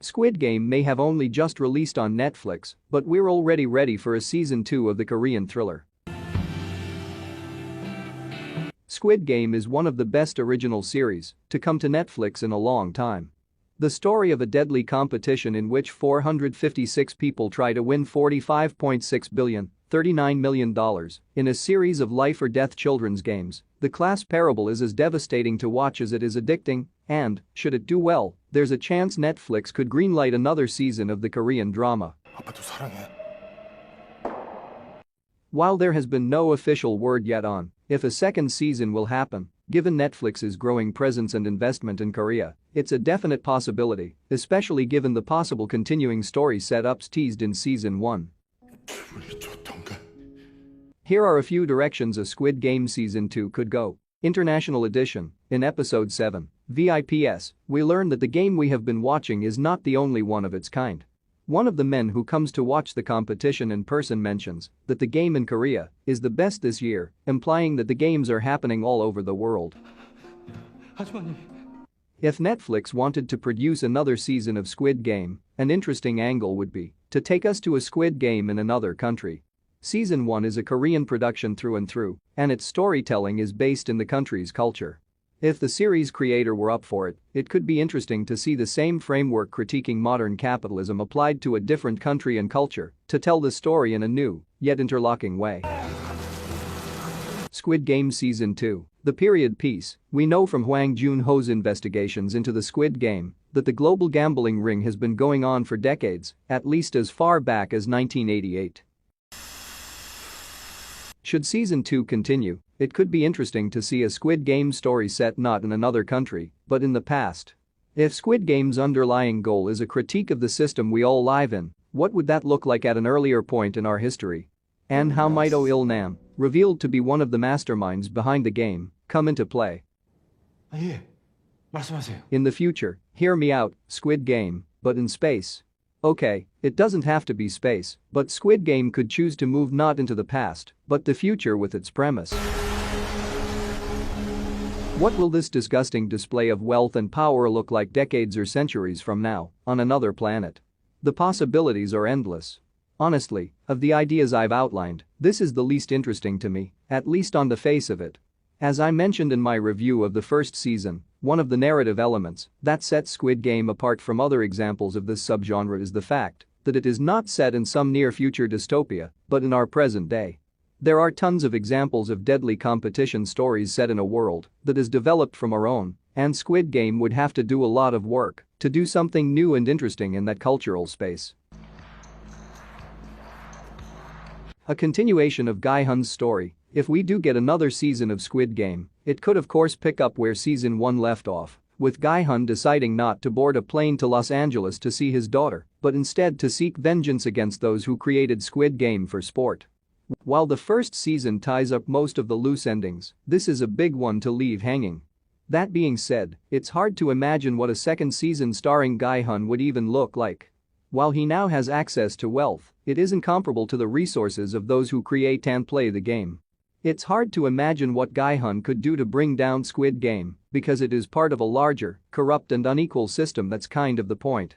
Squid Game may have only just released on Netflix, but we're already ready for a season 2 of the Korean thriller. Squid Game is one of the best original series to come to Netflix in a long time. The story of a deadly competition in which 456 people try to win $45.6 billion, $39 million, in a series of life-or-death children's games, the class parable is as devastating to watch as it is addicting, and, should it do well, there's a chance Netflix could greenlight another season of the Korean drama. While there has been no official word yet on if a second season will happen, given Netflix's growing presence and investment in Korea, it's a definite possibility, especially given the possible continuing story setups teased in season 1. Here are a few directions a Squid Game season 2 could go. International edition. In episode 7, VIPS, we learn that the game we have been watching is not the only one of its kind. One of the men who comes to watch the competition in person mentions that the game in Korea is the best this year, implying that the games are happening all over the world. If Netflix wanted to produce another season of Squid Game, an interesting angle would be to take us to a Squid Game in another country. Season 1 is a Korean production through and through, and its storytelling is based in the country's culture. If the series creator were up for it, it could be interesting to see the same framework critiquing modern capitalism applied to a different country and culture to tell the story in a new, yet interlocking way. Squid Game Season 2, the period piece. We know from Hwang Joon-ho's investigations into the Squid Game that the global gambling ring has been going on for decades, at least as far back as 1988. Should Season 2 continue, it could be interesting to see a Squid Game story set not in another country, but in the past. If Squid Game's underlying goal is a critique of the system we all live in, what would that look like at an earlier point in our history? And how might Oh Il-nam, revealed to be one of the masterminds behind the game, come into play? In the future, hear me out, Squid Game, but in space. Okay, it doesn't have to be space, but Squid Game could choose to move not into the past, but the future with its premise. What will this disgusting display of wealth and power look like decades or centuries from now, on another planet? The possibilities are endless. Honestly, of the ideas I've outlined, this is the least interesting to me, at least on the face of it. As I mentioned in my review of the first season, one of the narrative elements that sets Squid Game apart from other examples of this subgenre is the fact that it is not set in some near-future dystopia, but in our present day. There are tons of examples of deadly competition stories set in a world that is developed from our own, and Squid Game would have to do a lot of work to do something new and interesting in that cultural space. A continuation of Gi-hun's story. If we do get another season of Squid Game, it could of course pick up where season 1 left off, with Gi-hun deciding not to board a plane to Los Angeles to see his daughter, but instead to seek vengeance against those who created Squid Game for sport. While the first season ties up most of the loose endings, this is a big one to leave hanging. That being said, it's hard to imagine what a second season starring Gi-hun would even look like. While he now has access to wealth, it isn't comparable to the resources of those who create and play the game. It's hard to imagine what Gi-hun could do to bring down Squid Game, because it is part of a larger, corrupt and unequal system. That's kind of the point.